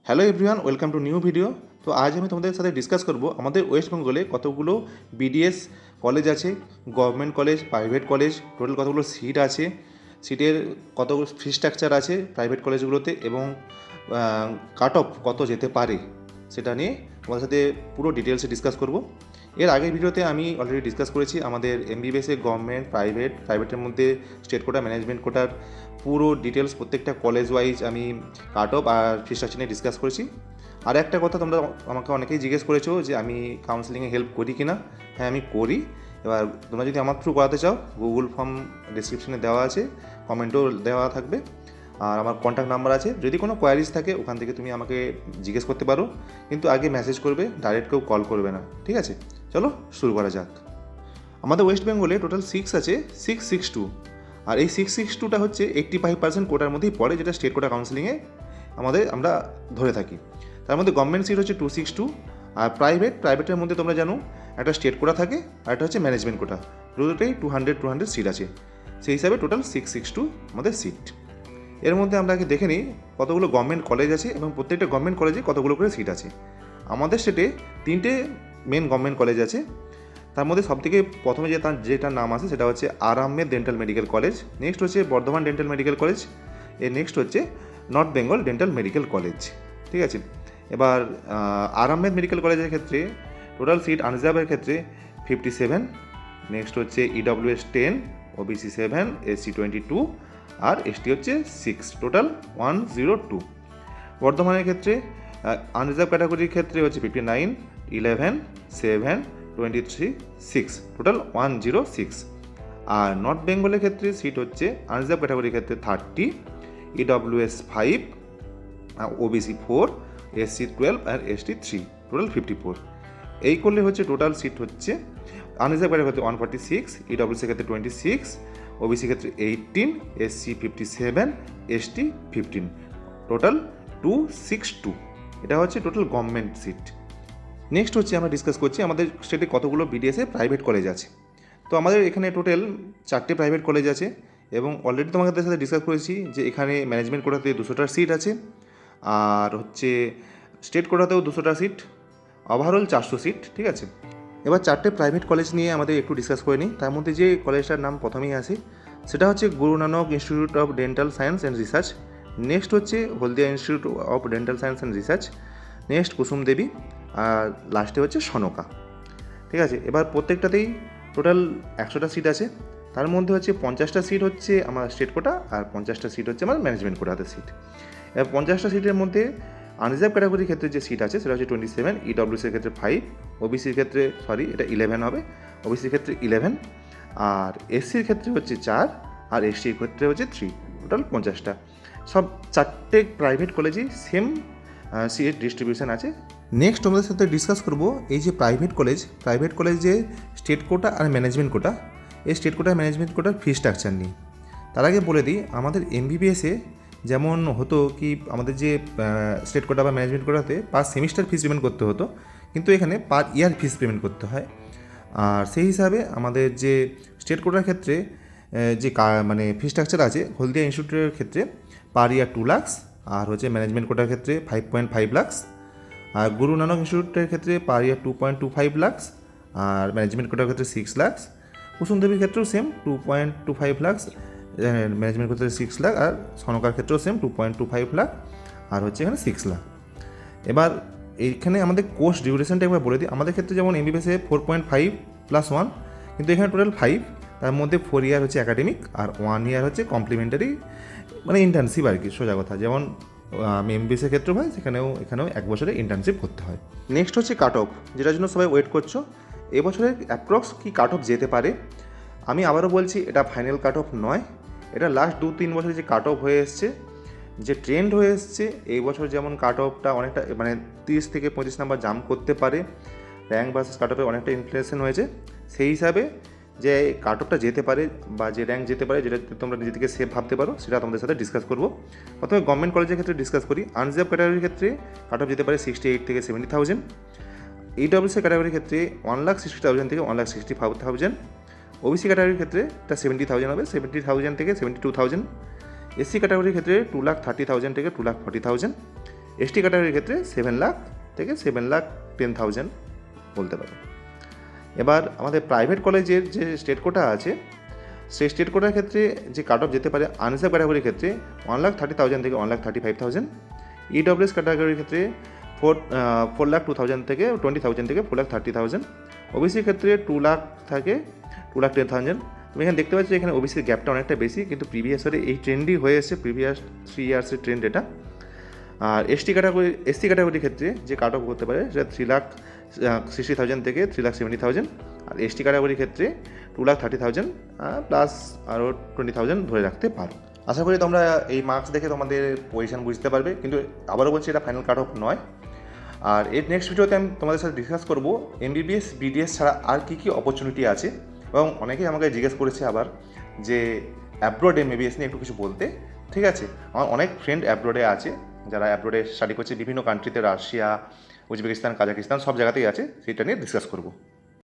Hello everyone, welcome to new video. তো আজ আমি তোমাদের সাথে ডিসকাস করব আমাদের ওয়েস্ট বেঙ্গলে কতগুলো বিডিএস কলেজ আছে, government college, private college, total কতগুলো সিট আছে, সিটের কত ফি স্ট্রাকচার আছে প্রাইভেট কলেজগুলোতে এবং কাট অফ কত যেতে পারে সেটা নিয়ে তোমাদের সাথে পুরো ডিটেলসে ডিসকাস করব। এর আগের ভিডিওতে আমি অলরেডি ডিসকাস করেছি আমাদের এমবিবিএসে গভর্নমেন্ট, প্রাইভেটের মধ্যে স্টেট কোটা, ম্যানেজমেন্ট কোটার পুরো ডিটেলস প্রত্যেকটা কলেজ ওয়াইজ আমি কাট অফ আর ফি স্ট্রাকচার নিয়ে ডিসকাস করেছি। আর একটা কথা তোমরা আমাকে অনেকেই জিজ্ঞেস করেছো যে আমি কাউন্সেলিংয়ে হেল্প করি কি না। হ্যাঁ, আমি করি। এবার তোমরা যদি আমার থ্রু করাতে চাও, গুগল ফর্ম ডিসক্রিপশনে দেওয়া আছে, কমেন্টও দেওয়া থাকবে, আর আমার কন্ট্যাক্ট নাম্বার আছে। যদি কোনো কোয়ারিজ থাকে ওখান থেকে তুমি আমাকে জিজ্ঞেস করতে পারো, কিন্তু আগে মেসেজ করবে, ডাইরেক্ট কেউ কল করবে না, ঠিক আছে? চলো শুরু করা যাক। আমাদের ওয়েস্ট বেঙ্গলে টোটাল 6 আছে, 662। আর এই 662টা হচ্ছে 85% কোটার মধ্যেই পড়ে, যেটা স্টেট কোটা কাউন্সিলিংয়ে আমরা ধরে থাকি। তার মধ্যে গভর্নমেন্ট সিট হচ্ছে 262, আর প্রাইভেটের মধ্যে তোমরা জানো একটা স্টেট কোটা থাকে আর একটা হচ্ছে ম্যানেজমেন্ট কোটা। দুটোতেই 200 সিট আছে। সেই হিসাবে টোটাল 662 আমাদের সিট। এর মধ্যে আমরা আগে দেখে নিই কতগুলো গভর্নমেন্ট কলেজ আছে এবং প্রত্যেকটা গভর্নমেন্ট কলেজে কতগুলো করে সিট আছে। আমাদের স্টেটে 3টে মেন গভর্নমেন্ট কলেজ আছে। তার মধ্যে সবথেকে প্রথমে যেটার নাম আছে সেটা হচ্ছে R Ahmed dental medical college, next হচ্ছে বর্ধমান ডেন্টাল মেডিকেল কলেজ, এর নেক্সট হচ্ছে north Bengal dental medical college, ঠিক আছে? এবার আর আহমেদ মেডিকেল কলেজের ক্ষেত্রে টোটাল সিট আনরিজার্ভের ক্ষেত্রে 57, নেক্সট হচ্ছে ইডব্লিউএস 10, ওবিসি 7, এসসি 22 আর এসটি হচ্ছে 6, টোটাল 102। বর্ধমানের ক্ষেত্রে আনরিজার্ভ ক্যাটাগরির ক্ষেত্রে হচ্ছে 59, 11, 7, 23, 6, টোটাল 106। আর নর্থ বেঙ্গলের ক্ষেত্রে সিট হচ্ছে আনরিজার্ভ ক্যাটাগরির ক্ষেত্রে 30, ইডব্লিউএস 5, ওবিসি 4, এসসি 12 আর এসটি 3, টোটাল 54। এই করলে হচ্ছে টোটাল সিট হচ্ছে আনরিজার্ভ ক্যাটাগরির ক্ষেত্রে 146, ইডব্লিউসির ক্ষেত্রে 26, ওবিসি ক্ষেত্রে 18, এসসি 57, এসটি 15, টোটাল 262। এটা হচ্ছে টোটাল গভর্নমেন্ট সিট। নেক্সট হচ্ছে আমরা ডিসকাস করছি আমাদের স্টেটে কতগুলো বিডিএসে প্রাইভেট কলেজ আছে। তো আমাদের এখানে টোটাল 4টে প্রাইভেট কলেজ আছে এবং অলরেডি তোমাদের সাথে ডিসকাস করেছি যে এখানে ম্যানেজমেন্ট কোটাতে 200টা সিট আছে, আর হচ্ছে স্টেট কোটাতেও 200টা সিট, ওভারঅল 400 সিট, ঠিক আছে? এবার 4টে প্রাইভেট কলেজ নিয়ে আমাদের একটু ডিসকাস করে নিই। তার মধ্যে যে কলেজটার নাম প্রথমেই আসে সেটা হচ্ছে Guru Nanak institute of dental science and research, next হচ্ছে Haldia institute of dental science and research, next Kusum Devi, আর লাস্টে হচ্ছে সনকা, ঠিক আছে? এবার প্রত্যেকটাতেই টোটাল 100টা সিট আছে। তার মধ্যে হচ্ছে 50টা সিট হচ্ছে আমার স্টেট কোটা আর 50টা সিট হচ্ছে আমার ম্যানেজমেন্ট কোটাতে সিট। এবার 50টা সিটের মধ্যে আনরিজার্ভ ক্যাটাগরির ক্ষেত্রে যে সিট আছে সেটা হচ্ছে 27, ইডব্লিউসির ক্ষেত্রে 5, ওবিসির ক্ষেত্রে এটা 11 হবে, ওবিসির ক্ষেত্রে 11, আর এসসির ক্ষেত্রে হচ্ছে 4, আর এসটির ক্ষেত্রে হচ্ছে 3, টোটাল 50টা। সব 4টে প্রাইভেট কলেজেই সেম সিট ডিস্ট্রিবিউশন আছে। নেক্সট তোমাদের সাথে ডিসকাস করব এই যে প্রাইভেট কলেজে স্টেট কোটা আর ম্যানেজমেন্ট কোটা, এই স্টেট কোটা ম্যানেজমেন্ট কোটার ফি স্ট্রাকচার নিয়ে। তার আগে বলে দিই আমাদের এমবিবিএসে যেমন হতো কি আমাদের যে স্টেট কোটা বা ম্যানেজমেন্ট কোটাতে পার সেমিস্টার ফিস পেমেন্ট করতে হতো, কিন্তু এখানে পার ইয়ার ফিস পেমেন্ট করতে হয়। আর সেই হিসাবে আমাদের যে স্টেট কোটার ক্ষেত্রে যে মানে ফি স্ট্রাকচার আছে, হলদিয়া ইনস্টিটিউটের ক্ষেত্রে পার ইয়ার 2 লাখ, আর হচ্ছে ম্যানেজমেন্ট কোটার ক্ষেত্রে 5.5 লাখ, আর গুরু নানক ইনস্টিটিউটের ক্ষেত্রে পার ইয়ার 2.25 লাখ, আর ম্যানেজমেন্ট কোটার ক্ষেত্রে 6 লাখ, কুসুম দেবীর ক্ষেত্রেও সেম 2.25 লাখ, ম্যানেজমেন্ট ক্ষেত্রে 6 লাখ, আর সনকার ক্ষেত্রেও সেম 2.25 লাখ, আর হচ্ছে এখানে 6 লাখ। এবার এইখানে আমাদের কোর্স ডিউরেশনটা একবার বলে দিই। আমাদের ক্ষেত্রে যেমন এমবিবিএসে 4.5 + 1, কিন্তু এখানে টোটাল 5, তার মধ্যে 4 ইয়ার হচ্ছে একাডেমিক আর 1 ইয়ার হচ্ছে কমপ্লিমেন্টারি, মানে ইন্টার্নশিপ আর কি, সোজা কথা। যেমন আমি এমবিবিএসের ক্ষেত্রেও হয়, এখানেও 1 বছরে ইন্টার্নশিপ করতে হয়। নেক্সট হচ্ছে কাট অফ, যেটার জন্য সবাই ওয়েট করছো। এবছরের অ্যাপ্রক্স কি কাট অফ যেতে পারে। আমি আবারও বলছি, এটা ফাইনাল কাট অফ নয়, এটা লাস্ট 2-3 বছরে যে কাট অফ হয়ে এসছে, যে ট্রেন্ড হয়ে এসছে। এই বছর যেমন কাট অফটা অনেকটা মানে 30 থেকে 35 নাম্বার জাম্প করতে পারে, র্যাঙ্ক ভার্সেস কাট অফে অনেকটা ইনফ্লেশন হয়েছে। সেই হিসাবে যে কাট অফটা যেতে পারে বা যে র্যাঙ্ক যেতে পারে, যেটা তোমরা নিজে থেকে সেফ ভাবতে পারো, সেটা তোমাদের সাথে ডিসকাস করবো। প্রথমে গভর্নমেন্ট কলেজের ক্ষেত্রে ডিসকাস করি। আনরিজার্ভ ক্যাটাগরির ক্ষেত্রে কাট অফ যেতে পারে 68 থেকে 70,000, ইডব্লিউসি ক্যাটাগরির ক্ষেত্রে 1,60,000 থেকে 1,65,000, ওবিসি ক্যাটাগরির ক্ষেত্রে এটা 70,000 হবে, 70,000 থেকে 72,000, এসসি ক্যাটাগরির ক্ষেত্রে 2,30,000 থেকে 2,40,000, এসটি ক্যাটাগরির ক্ষেত্রে 7 লাখ থেকে 7,10,000 বলতে পারো। এবার আমাদের প্রাইভেট কলেজের যে স্টেট কোটা আছে, সেই স্টেট কোটার ক্ষেত্রে যে কাট অফ যেতে পারে আনরিজার্ভ ক্যাটাগরির ক্ষেত্রে 1,30,000 থেকে 1,35,000, ইডব্লিউএস ক্যাটাগরির ক্ষেত্রে 4,02,000 থেকে 20,000 থেকে 4,30,000, ওবিসির ক্ষেত্রে 2 লাখ থেকে 2,10,000। তুমি এখানে দেখতে পাচ্ছি এখানে ওবিসির গ্যাপটা অনেকটা বেশি, কিন্তু প্রিভিয়াস ইয়ারে এই ট্রেন্ডই হয়ে এসেছে, প্রিভিয়াস 3 ইয়ার্সের ট্রেন্ড এটা। আর এসটি ক্যাটাগরির ক্ষেত্রে যে কাট অফ করতে পারে সেটা 3,60,000 থেকে 3,70,000, আর এসটি ক্যাটাগরির ক্ষেত্রে 2,30,000 প্লাস আরও 20,000 ধরে রাখতে পারো। আশা করি তোমরা এই মার্কস দেখে তোমাদের পজিশন বুঝতে পারবে, কিন্তু আবারও বলছি এটা ফাইনাল কাট অফ নয়। আর এর নেক্সট ভিডিওতে আমি তোমাদের সাথে ডিসকাস করবো এমবিবিএস বিডিএস ছাড়া আর কী কী অপরচুনিটি আছে, এবং অনেকেই আমাকে জিজ্ঞেস করেছে আবার যে অ্যাব্রোড এমবিবিএস নিয়ে একটু কিছু বলতে। ঠিক আছে, আমার অনেক ফ্রেন্ড অ্যাব্রোডে আছে, যারা অ্যাব্রোডে স্টাডি করছে বিভিন্ন কান্ট্রিতে, রাশিয়া, উজবেকিস্তান, কাজাকিস্তান সব জায়গাতেই আছে, সেটা নিয়ে ডিসকাস করবো।